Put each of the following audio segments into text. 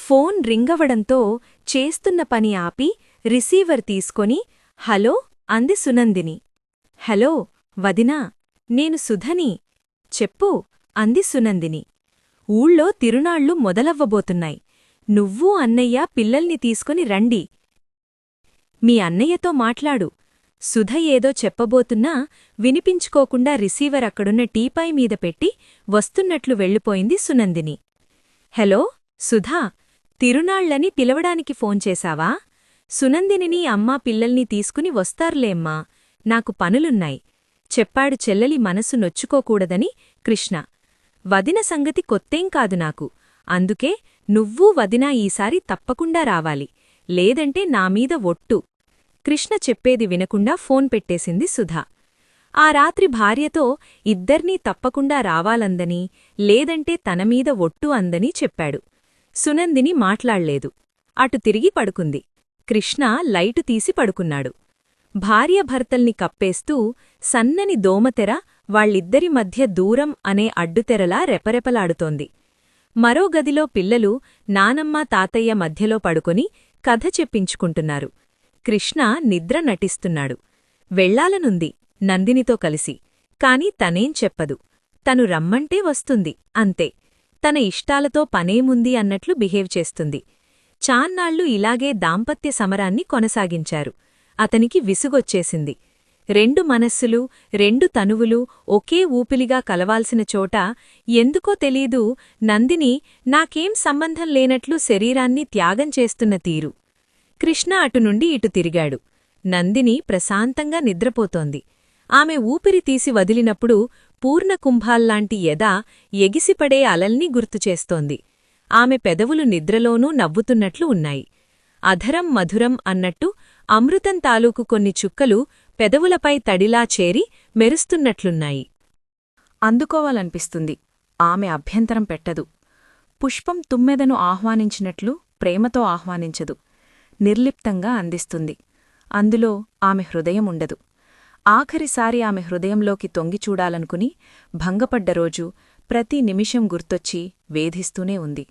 Phone రింగవడంతో చేస్తున్న పని ఆపి రిసీవర్ తీసుకొని హలో అంది సునందిని. హలో వదినా, నేను సుధని. చెప్పు అంది సునందిని. ఊళ్ళో తిరునాళ్లు మొదలవ్వబోతున్నాయి. నువ్వూ అన్నయ్య పిల్లల్ని తీసుకొని రండి. మీ అన్నయ్యతో మాట్లాడు. సుధ ఏదో చెప్పబోతున్నా వినిపించుకోకుండా రిసీవర్ అక్కడున్న టీపాయ్ మీద పెట్టి వస్తున్నట్లు వెళ్ళిపోయింది సునందిని. హలో సుధా, తిరునాళ్లని పిలవడానికి ఫోన్ చేశావా? సునందినిని అమ్మా పిల్లల్ని తీసుకుని వస్తారులేమ్మా, నాకు పనులున్నాయి చెప్పాడు చెల్లెలి మనసు నొచ్చుకోకూడదని కృష్ణ. వదిన సంగతి కొత్తేం కాదు నాకు, అందుకే నువ్వూ వదినా ఈసారి తప్పకుండా రావాలి, లేదంటే నామీద ఒట్టు. కృష్ణ చెప్పేది వినకుండా ఫోన్ పెట్టేసింది సుధ. ఆ రాత్రి భార్యతో ఇద్దర్నీ తప్పకుండా రావాలందని, లేదంటే తనమీద ఒట్టు అందని చెప్పాడు. సునందిని మాట్లాడ్లేదు. అటు తిరిగి పడుకుంది. కృష్ణ లైటు తీసి పడుకున్నాడు. భార్యాభర్తల్ని కప్పేస్తూ సన్నని దోమతెర వాళ్ళిద్దరి మధ్య దూరం అనే అడ్డుతెరలా రెపరెపలాడుతోంది. మరో గదిలో పిల్లలు నానమ్మ తాతయ్య మధ్యలో పడుకొని కథ చెప్పించుకుంటున్నారు. కృష్ణ నిద్ర నటిస్తున్నాడు. వెళ్లాలనుంది నందినితో కలిసి, కాని తనేం చెప్పదు. తను రమ్మంటే వస్తుంది అంతే. తన ఇష్టాలతో పనేముంది అన్నట్లు బిహేవ్ చేస్తుంది. చాన్నాళ్లు ఇలాగే దాంపత్య సమరాన్ని కొనసాగించారు. అతనికి విసుగొచ్చేసింది. రెండు మనస్సులు, రెండు తనువులు ఒకే ఊపిలిగా కలవాల్సిన చోట ఎందుకో తెలీదు నందిని నాకేం సంబంధం లేనట్లు శరీరాన్ని త్యాగం చేస్తున్న తీరు. కృష్ణ అటునుండి ఇటు తిరిగాడు. నందిని ప్రశాంతంగా నిద్రపోతోంది. ఆమె ఊపిరి తీసి వదిలినప్పుడు పూర్ణకుంభాల్లాంటి ఎద ఎగిసిపడే అలల్ని గుర్తుచేస్తోంది. ఆమె పెదవులు నిద్రలోనూ నవ్వుతున్నట్లు ఉన్నాయి. అధరం మధురం అన్నట్టు అమృతం తాలూకు కొన్ని చుక్కలు పెదవులపై తడిలా చేరి మెరుస్తున్నట్లున్నాయి. అందుకోవాలనిపిస్తుంది. ఆమె అభ్యంతరం పెట్టదు. పుష్పం తుమ్మెదను ఆహ్వానించినట్లు ప్రేమతో ఆహ్వానించదు. నిర్లిప్తంగా అందిస్తుంది. అందులో ఆమె హృదయం ఉండదు. ఆఖరిసారి ఆమె హృదయంలోకి తొంగిచూడాలనుకుని భంగపడ్డ రోజు ప్రతి నిమిషం గుర్తొచ్చి వేధిస్తూనే ఉంది.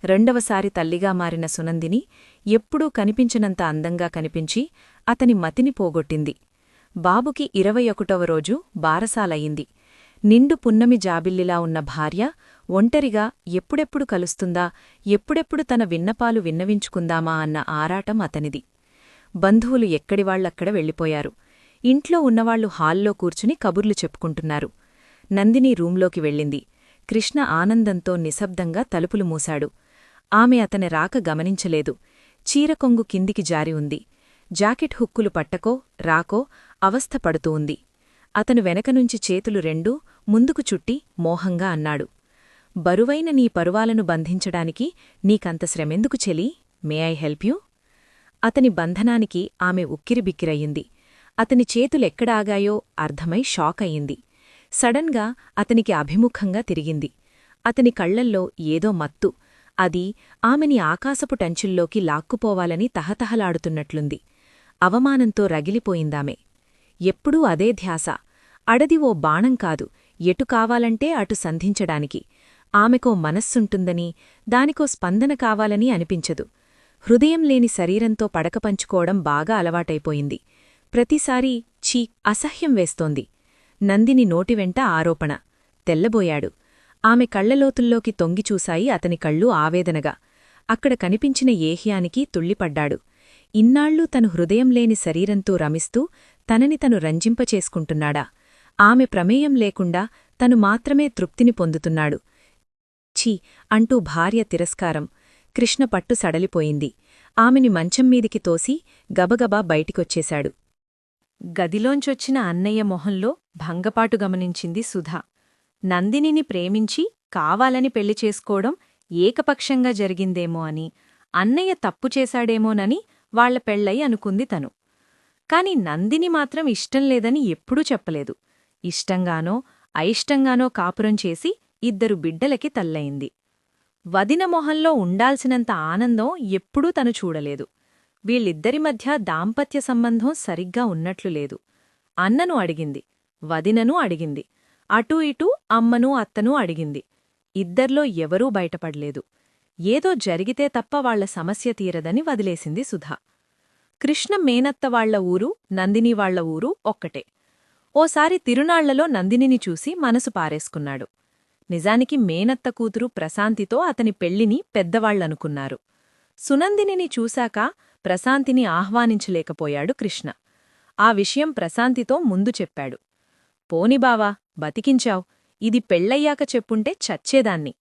రెండవసారి తల్లిగా మారిన సునందిని ఎప్పుడూ కనిపించినంత అందంగా కనిపించి అతని మతిని పోగొట్టింది. బాబుకి 21వ రోజు బారసాలయింది. నిండు పున్నమి జాబిల్లిలా ఉన్న భార్య ఒంటరిగా ఎప్పుడెప్పుడు కలుస్తుందా, ఎప్పుడెప్పుడు తన విన్నపాలు విన్నవించుకుందామా అన్న ఆరాటం అతనిది. బంధువులు ఎక్కడివాళ్లక్కడ వెళ్ళిపోయారు. ఇంట్లో ఉన్నవాళ్లు హాల్లో కూర్చుని కబుర్లు చెప్పుకుంటున్నారు. నందిని రూంలోకి వెళ్ళింది. కృష్ణ ఆనందంతో నిశ్శబ్దంగా తలుపులు మూశాడు. ఆమె అతని రాక గమనించలేదు. చీరకొంగు కిందికి జారి ఉంది. జాకెట్ హుక్కులు పట్టకో రాకో అవస్థ పడుతూ ఉంది. అతను వెనకనుంచి చేతులు రెండూ ముందుకు చుట్టి మోహంగా అన్నాడు, బరువైన నీ పరువాలను బంధించడానికి నీకంత శ్రమెందుకు చెలీ? May I help you? అతని బంధనానికి ఆమె ఉక్కిరిబిక్కిరయ్యింది. అతని చేతులెక్కడాగాయో అర్థమై షాక్ అయింది. సడన్గా అతనికి అభిముఖంగా తిరిగింది. అతని కళ్లల్లో ఏదో మత్తు. అది ఆమెని ఆకాశపు టంచుల్లోకి లాక్కుపోవాలని తహతహలాడుతున్నట్లుంది. అవమానంతో రగిలిపోయిందామె. ఎప్పుడూ అదే ధ్యాస. అడది ఓ బాణం కాదు, ఎటు కావాలంటే అటు సంధించడానికి. ఆమెకో మనస్సుంటుందని, దానికో స్పందన కావాలని అనిపించదు. హృదయం లేని శరీరంతో పడక పంచుకోవడం బాగా అలవాటైపోయింది. ప్రతిసారీ ఛీ అసహ్యం వేస్తోంది. నందిని నోటివెంట ఆరోపణ. తెల్లబోయాడు. ఆమె కళ్లలోతుల్లోకి తొంగిచూశాయి అతని కళ్ళు ఆవేదనగా. అక్కడ కనిపించిన ఏహ్యానికి తుళ్ళిపడ్డాడు. ఇన్నాళ్లూ తను హృదయం లేని శరీరంతో రమిస్తూ తనని తను రంజింపచేసుకుంటున్నాడా? ఆమె ప్రమేయం లేకుండా తను మాత్రమే తృప్తిని పొందుతున్నాడు. ఛీ అంటూ భార్య తిరస్కారం. కృష్ణ పట్టు సడలిపోయింది. ఆమెని మంచంమీదికి తోసి గబగబా బయటికొచ్చేశాడు. గదిలోంచొచ్చిన అన్నయ్య మొహంలో భంగపాటు గమనించింది సుధ. నందినిని ప్రేమించి కావాలని పెళ్లి చేసుకోవడం ఏకపక్షంగా జరిగిందేమో అని, అన్నయ్య తప్పు చేశాడేమోనని వాళ్ల పెళ్లై అనుకుంది తను. కాని నందిని మాత్రం ఇష్టంలేదని ఎప్పుడూ చెప్పలేదు. ఇష్టంగానో అయిష్టంగానో కాపురం చేసి 2 బిడ్డలకి తల్లయింది. వదిన మొహంలో ఉండాల్సినంత ఆనందం ఎప్పుడూ తను చూడలేదు. వీళ్ళిద్దరి మధ్య దాంపత్య సంబంధం సరిగ్గా ఉన్నట్లు లేదు. అన్నను అడిగింది, వదిననూ అడిగింది, అటూ ఇటూ అమ్మనూ అత్తనూ అడిగింది. ఇద్దర్లో ఎవరూ బయటపడలేదు. ఏదో జరిగితే తప్ప వాళ్ల సమస్య తీరదని వదిలేసింది సుధా. కృష్ణ మేనత్త వాళ్ల ఊరు, నందిని వాళ్ల ఊరు ఒక్కటే. ఓసారి తిరునాళ్లలో నందినిని చూసి మనసు పారేసుకున్నాడు. నిజానికి మేనత్త కూతురు ప్రశాంతితో అతని పెళ్లిని పెద్దవాళ్లనుకున్నారు. సునందినిని చూశాక ప్రశాంతిని ఆహ్వానించలేకపోయాడు కృష్ణ. ఆ విషయం ప్రశాంతితో ముందు చెప్పాడు. పోని బావా, బతికించావ్. ఇది పెళ్లయ్యాక చెప్పుంటే చచ్చేదాన్ని.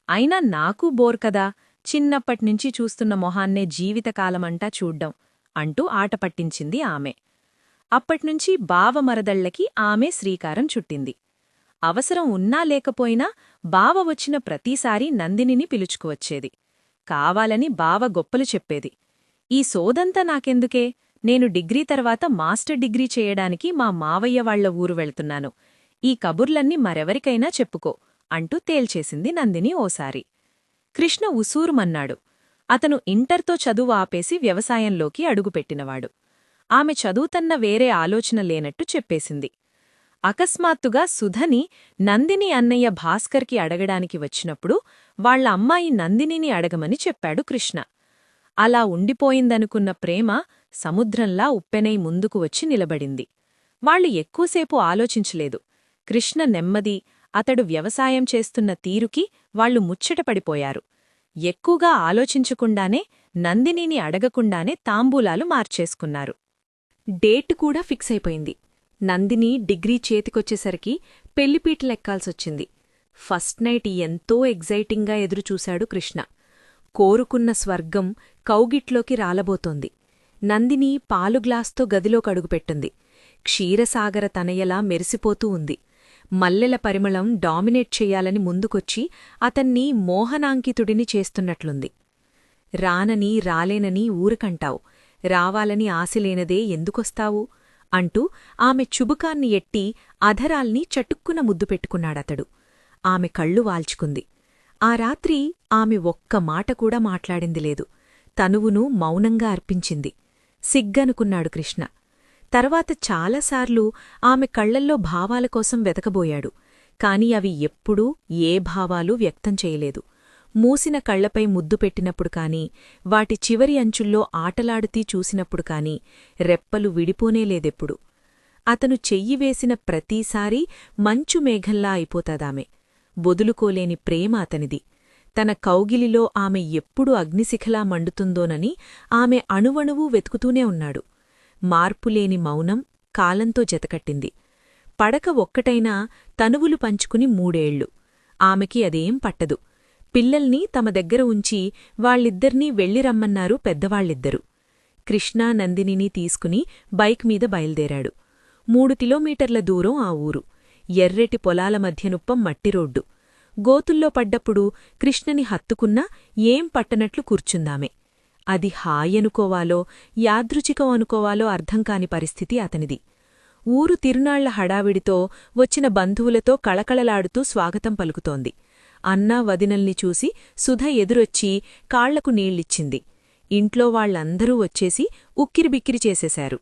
అయినా నాకూ బోర్ కదా, చిన్నప్పట్నుంచి చూస్తున్న మొహాన్నే జీవితకాలమంటా చూడ్డం అంటూ ఆట పట్టించింది ఆమె. అప్పట్నుంచి బావమరదళ్లకి ఆమె శ్రీకారం చుట్టింది. అవసరం ఉన్నా లేకపోయినా బావ వచ్చిన ప్రతిసారీ నందినిని పిలుచుకువచ్చేది. కావాలని బావ గొప్పలు చెప్పేది. ఈ సోదంతా నాకెందుకే, నేను డిగ్రీ తర్వాత మాస్టర్ డిగ్రీ చేయడానికి మా మావయ్య వాళ్ల ఊరు వెళ్తున్నాను. ఈ కబుర్లన్నీ మరెవరికైనా చెప్పుకో అంటూ తేల్చేసింది నందిని ఓసారి. కృష్ణ ఉసూరుమన్నాడు. అతను ఇంటర్తో చదువు ఆపేసి వ్యవసాయంలోకి అడుగుపెట్టినవాడు. ఆమె చదువుతన్న వేరే ఆలోచన లేనట్టు చెప్పేసింది. అకస్మాత్తుగా సుధని నందిని అన్నయ్య భాస్కర్కి అడగడానికి వచ్చినప్పుడు వాళ్ల అమ్మాయి నందినిని అడగమని చెప్పాడు కృష్ణ. అలా ఉండిపోయిందనుకున్న ప్రేమ సముద్రంలా ఉప్పెనై ముందుకు వచ్చి నిలబడింది. వాళ్లు ఎక్కువసేపు ఆలోచించలేదు. కృష్ణ నెమ్మది, అతడు వ్యవసాయం చేస్తున్న తీరుకి వాళ్లు ముచ్చటపడిపోయారు. ఎక్కువగా ఆలోచించకుండానే, నందినిని అడగకుండానే తాంబూలాలు మార్చేసుకున్నారు. డేట్ కూడా ఫిక్స్ అయిపోయింది. నందిని డిగ్రీ చేతికొచ్చేసరికి పెళ్లిపీటలెక్కాల్సొచ్చింది. ఫస్ట్ నైట్ ఎంతో ఎగ్జైటింగ్గా ఎదురుచూశాడు కృష్ణ. కోరుకున్న స్వర్గం కౌగిట్లోకి రాలబోతోంది. నందిని పాలుగ్లాస్తో గదిలోకడుగుపెట్టింది. క్షీరసాగర తనయలా మెరిసిపోతూ ఉంది. మల్లెల పరిమళం డామినేట్ చెయ్యాలని ముందుకొచ్చి అతన్ని మోహనాంకితుడిని చేస్తున్నట్లుంది. రానని రాలేనని ఊరకంటావు, రావాలని ఆశలేనదే ఎందుకొస్తావు అంటూ ఆమె చుబుకాన్ని ఎట్టి అధరాల్ని చటుక్కున ముద్దు పెట్టుకున్నాడతడు. ఆమె కళ్ళు వాల్చుకుంది. ఆ రాత్రి ఆమె ఒక్క మాట కూడా మాట్లాడింది లేదు. తనువును మౌనంగా అర్పించింది. సిగ్గనుకున్నాడు కృష్ణ. తర్వాత చాలాసార్లు ఆమె కళ్లల్లో భావాల కోసం వెతకబోయాడు. కాని అవి ఎప్పుడూ ఏ భావాలూ వ్యక్తం చేయలేదు. మూసిన కళ్లపై ముద్దు పెట్టినప్పుడు కాని, వాటి చివరి అంచుల్లో ఆటలాడుతీ చూసినప్పుడు కాని రెప్పలు విడిపోనేలేదెప్పుడు. అతను చెయ్యివేసిన ప్రతీసారీ మంచు మేఘంలా అయిపోతాదామె. బొదులుకోలేని ప్రేమ అతనిది. తన కౌగిలిలో ఆమె ఎప్పుడు అగ్నిశిఖలా మండుతుందోనని ఆమె అణువణువూ వెతుకుతూనే ఉన్నాడు. మార్పులేని మౌనం కాలంతో జతకట్టింది. పడక ఒక్కటైనా తనువులు పంచుకుని 3 ఏళ్లు. ఆమెకి అదేం పట్టదు. పిల్లల్ని తమ దగ్గర ఉంచి వాళ్ళిద్దర్నీ వెళ్ళిరమ్మన్నారు పెద్దవాళ్ళిద్దరూ. కృష్ణా నందినిని తీసుకుని బైక్ మీద బయల్దేరాడు. 3 కిలోమీటర్ల దూరం ఆ ఊరు. ఎర్రెటి పొలాల మధ్యనుప్పం మట్టిరోడ్డు. గోతుల్లో పడ్డప్పుడు కృష్ణని హత్తుకున్నా ఏం పట్టనట్లు కూర్చుందామె. అది హాయనుకోవాలో యాదృచికం అనుకోవాలో అర్థంకాని పరిస్థితి అతనిది. ఊరు తిరునాళ్ల హడావిడితో వచ్చిన బంధువులతో కళకళలాడుతూ స్వాగతం పలుకుతోంది. అన్నా వదినల్ని చూసి సుధ ఎదురొచ్చి కాళ్లకు నీళ్ళిచ్చింది. ఇంట్లో వాళ్లందరూ వచ్చేసి ఉక్కిరిబిక్కిరి చేసేశారు.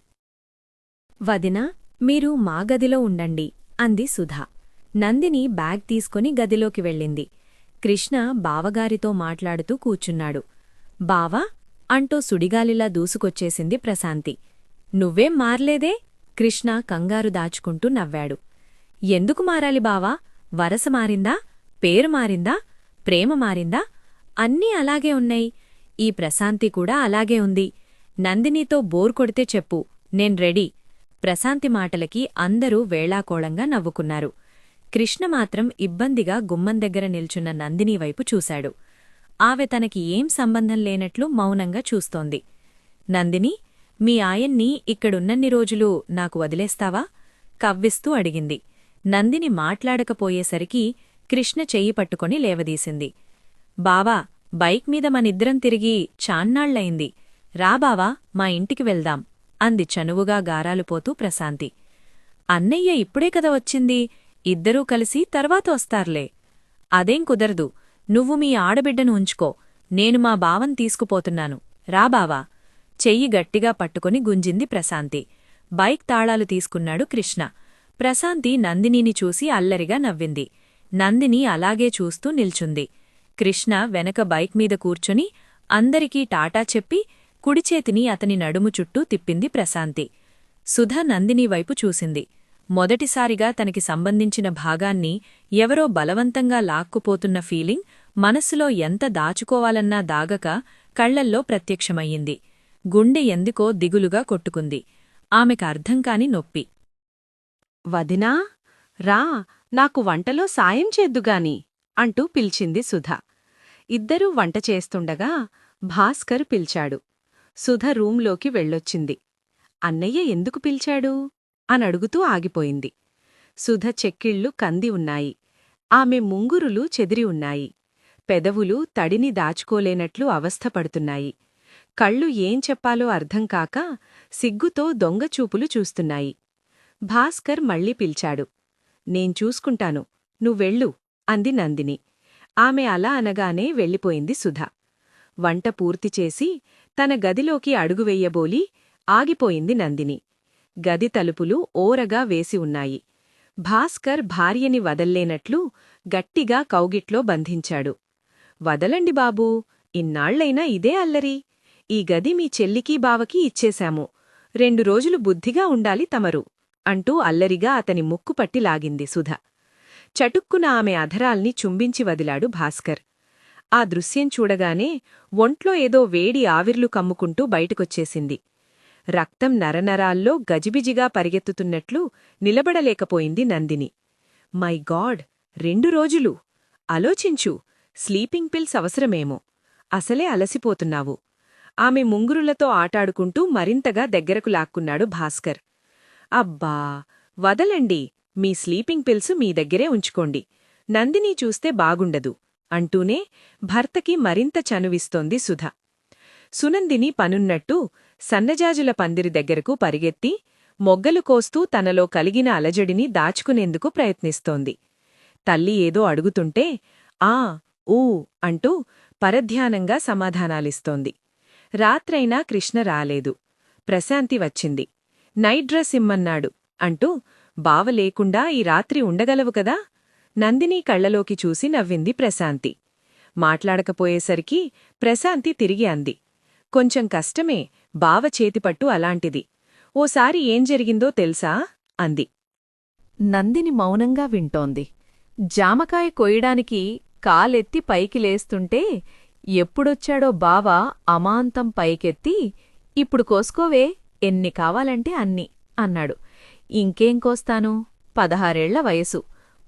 వదినా, మీరు మా గదిలో ఉండండి అంది సుధ. నందిని బ్యాగ్ తీసుకుని గదిలోకి వెళ్ళింది. కృష్ణ బావగారితో మాట్లాడుతూ కూచున్నాడు. బావా అంటూ సుడిగాలిలా దూసుకొచ్చేసింది ప్రశాంతి. నువ్వేం మారలేదే? కృష్ణ కంగారు దాచుకుంటూ నవ్వాడు. ఎందుకు మారాలి బావా? వరస మారిందా? పేరు మారిందా? ప్రేమ మారిందా? అన్నీ అలాగే ఉన్నాయి. ఈ ప్రశాంతి కూడా అలాగే ఉంది. నందినితో బోర్ కొడితే చెప్పు, నేను రెడీ. ప్రశాంతి మాటలకి అందరూ వేళాకోళంగా నవ్వుకున్నారు. కృష్ణ మాత్రం ఇబ్బందిగా గుమ్మం దగ్గర నిల్చున్న నందిని వైపు చూశాడు. ఆమె తనకి ఏం సంబంధం లేనట్లు మౌనంగా చూస్తోంది. నందిని, మీ ఆయన్ని ఇక్కడున్నన్ని రోజులు నాకు వదిలేస్తావా? కవ్విస్తూ అడిగింది. నందిని మాట్లాడకపోయేసరికి కృష్ణ చెయ్యి పట్టుకొని లేవదీసింది. బావా, బైక్ మీద మనిద్దరం తిరిగి చాన్నాళ్లయింది. రా బావా, మా ఇంటికి వెళ్దాం అంది చనువుగా గారాలుపోతూ ప్రశాంతి. అన్నయ్య ఇప్పుడే కదా వచ్చింది, ఇద్దరూ కలిసి తర్వాత వస్తార్లే. అదేం కుదరదు. నువ్వు మీ ఆడబిడ్డను ఉంచుకో, నేను మా బావన్ తీసుకుపోతున్నాను. రా బావా. చెయ్యి గట్టిగా పట్టుకొని గుంజింది ప్రశాంతి. బైక్ తాళాలు తీసుకున్నాడు కృష్ణ. ప్రశాంతి నందినిని చూసి అల్లరిగా నవ్వింది. నందిని అలాగే చూస్తూ నిల్చుంది. కృష్ణ వెనక బైక్ మీద కూర్చొని అందరికీ టాటా చెప్పి కుడిచేతిని అతని నడుము చుట్టూ తిప్పింది ప్రశాంతి. సుధ నందిని వైపు చూసింది. మొదటిసారిగా తనకి సంబంధించిన భాగాన్ని ఎవరో బలవంతంగా లాక్కుపోతున్న ఫీలింగ్ మనస్సులో ఎంత దాచుకోవాలన్నా దాగక కళ్లల్లో ప్రత్యక్షమయ్యింది. గుండె ఎందుకో దిగులుగా కొట్టుకుంది. ఆమెకర్థంకాని నొప్పి. వదినా, రా, నాకు వంటలో సాయం చేద్దుగాని అంటూ పిలిచింది సుధ. ఇద్దరూ వంట చేస్తుండగా భాస్కర్ పిలిచాడు. సుధ రూంలోకి వెళ్ళొచ్చింది. అన్నయ్య ఎందుకు పిలిచాడు అనడుగుతూ ఆగిపోయింది. సుధ చెక్కిళ్ళు కంది ఉన్నాయి. ఆమె ముంగురులు చెదిరి ఉన్నాయి. పెదవులు తడిని దాచుకోలేనట్లు అవస్థపడుతున్నాయి. కళ్ళు ఏం చెప్పాలో అర్థంకాక సిగ్గుతో దొంగచూపులు చూస్తున్నాయి. భాస్కర్ మళ్ళీ పిలిచాడు. నేను చూసుకుంటాను, నువ్వెళ్ళు అంది నందిని. ఆమె అలా అనగానే వెళ్ళిపోయింది సుధ. వంట పూర్తిచేసి తన గదిలోకి అడుగువెయ్యబోలి ఆగిపోయింది నందిని. గది తలుపులు ఓరగా వేసి ఉన్నాయి. భాస్కర్ భార్యని వదల్లేనట్లు గట్టిగా కౌగిట్లో బంధించాడు. వదలండి బాబూ, ఇన్నాళ్లైనా ఇదే అల్లరి. ఈ గది మీ చెల్లికీ బావకీ ఇచ్చేశాము. 2 రోజులు బుద్ధిగా ఉండాలి తమరు అంటూ అల్లరిగా అతని ముక్కుపట్టి లాగింది సుధ. చటుక్కున ఆమె అధరాల్ని చుంబించి వదిలాడు భాస్కర్. ఆ దృశ్యం చూడగానే ఒంట్లో ఏదో వేడి ఆవిర్లు కమ్ముకుంటూ బయటకొచ్చేసింది. రక్తం నరనరాల్లో గజిబిజిగా పరిగెత్తుతున్నట్లు నిలబడలేకపోయింది నందిని. మై గాడ్, 2 రోజులు! ఆలోచించు, స్లీపింగ్ పిల్స్ అవసరమేమో. అసలే అలసిపోతున్నావు. ఆమె ముంగురులతో ఆటాడుకుంటూ మరింతగా దగ్గరకు లాక్కున్నాడు భాస్కర్. అబ్బా, వదలండి, మీ స్లీపింగ్ పిల్స్ మీ దగ్గరే ఉంచుకోండి. నందిని చూస్తే బాగుండదు అంటూనే భర్తకి మరింత చనువిస్తోంది సుధ. సునందిని పనున్నట్టు సన్నజాజుల పందిరి దగ్గరకు పరిగెత్తి మొగ్గలు కోస్తూ తనలో కలిగిన అలజడిని దాచుకునేందుకు ప్రయత్నిస్తోంది. తల్లి ఏదో అడుగుతుంటే ఆ ఊ అంటూ పరధ్యానంగా సమాధానాలిస్తోంది. రాత్రైనా కృష్ణ రాలేదు. ప్రశాంతి వచ్చింది. నైట్ డ్రెస్ ఇమ్మన్నాడు అంటూ బావ లేకుండా ఈ రాత్రి ఉండగలవు కదా? నందిని కళ్లలోకి చూసి నవ్వింది ప్రశాంతి. మాట్లాడకపోయేసరికి ప్రశాంతి తిరిగి అంది. కొంచెం కష్టమే, బావ చేతిపట్టు అలాంటిది. ఓసారి ఏం జరిగిందో తెలుసా అంది. నందిని మౌనంగా వింటోంది. జామకాయ కొయ్యడానికి కాలెత్తి పైకి లేస్తుంటే ఎప్పుడొచ్చాడో బావ అమాంతం పైకెత్తి, ఇప్పుడు కోసుకోవే, ఎన్ని కావాలంటే అన్ని అన్నాడు. ఇంకేం కోస్తాను, 16 వయసు,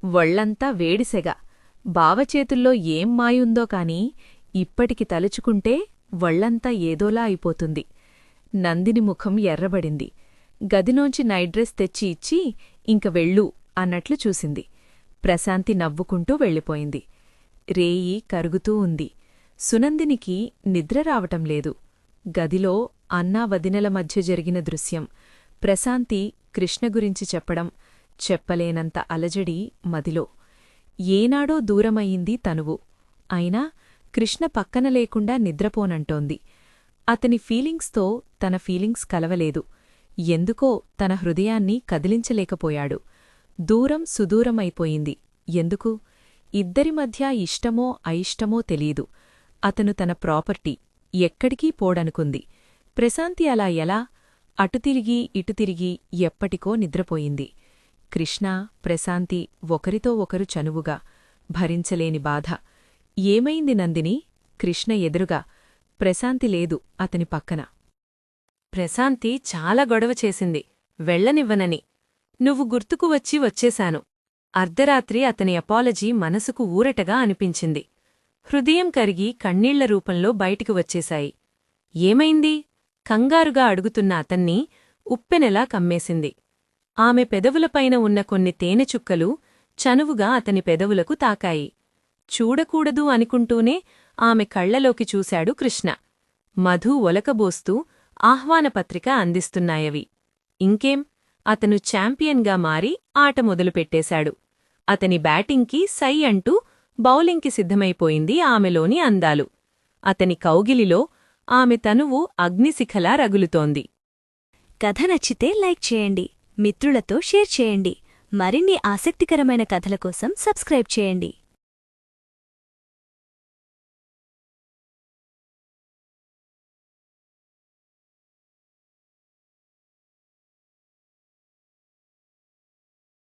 వొళ్లంతా వేడిసెగ. బావచేతుల్లో ఏం మాయుందో కాని ఇప్పటికి తలుచుకుంటే వొళ్లంతా ఏదోలా అయిపోతుంది. నందిని ముఖం ఎర్రబడింది. గదిలోంచి నైట్ డ్రెస్ తెచ్చి ఇచ్చి ఇంక వెళ్ళు అన్నట్లు చూసింది. ప్రశాంతి నవ్వుకుంటూ వెళ్ళిపోయింది. రేయి కరుగుతూ ఉంది. సునందినికి నిద్ర రావటం లేదు. గదిలో అన్నా వదినల మధ్య జరిగిన దృశ్యం, ప్రశాంతి కృష్ణ గురించి చెప్పడం, చెప్పలేనంత అలజడి మదిలో. ఏనాడో దూరమయ్యింది తనువు. అయినా కృష్ణ పక్కన లేకుండా నిద్రపోనంటోంది. అతని ఫీలింగ్స్తో తన ఫీలింగ్స్ కలవలేదు. ఎందుకో తన హృదయాన్ని కదిలించలేకపోయాడు. దూరం సుదూరమైపోయింది. ఎందుకు? ఇద్దరి మధ్య ఇష్టమో అయిష్టమో తెలీదు. అతను తన ప్రాపర్టీ, ఎక్కడికీ పోడనుకుంది. ప్రశాంతి అలా ఎలా? అటుతిరిగి ఇటుతిరిగి ఎప్పటికో నిద్రపోయింది. కృష్ణ, ప్రశాంతి ఒకరితో ఒకరు చనువుగా, భరించలేని బాధ. ఏమైంది నందిని? కృష్ణ ఎదురుగా. ప్రశాంతి లేదు అతని పక్కన. ప్రశాంతి చాలా గొడవ చేసింది, వెళ్ళనివ్వనని. నువ్వు గుర్తుకు వచ్చి వచ్చేశాను. అర్ధరాత్రి అతని అపాలజీ మనసుకు ఊరటగా అనిపించింది. హృదయం కరిగి కన్నీళ్ల రూపంలో బయటికి వచ్చేశాయి. ఏమైంది? కంగారుగా అడుగుతున్న అతన్ని ఉప్పెనెలా కమ్మేసింది. ఆమె పెదవులపైన ఉన్న కొన్ని తేనెచుక్కలు చనువుగా అతని పెదవులకు తాకాయి. చూడకూడదు అనుకుంటూనే ఆమె కళ్లలోకి చూశాడు కృష్ణ. మధు ఒలకబోస్తూ ఆహ్వానపత్రిక అందిస్తున్నాయవి. ఇంకేం, అతను ఛాంపియన్గా మారి ఆట మొదలుపెట్టేశాడు. అతని బ్యాటింగ్కి సై అంటూ బౌలింగ్కి సిద్ధమైపోయింది ఆమెలోని అందాలు. అతని కౌగిలిలో ఆమె తనువు అగ్నిశిఖలా రగులుతోంది. కథ నచ్చితే లైక్ చేయండి, మిత్రులతో షేర్ చేయండి. మరిన్ని ఆసక్తికరమైన కథల కోసం సబ్స్క్రైబ్ చేయండి.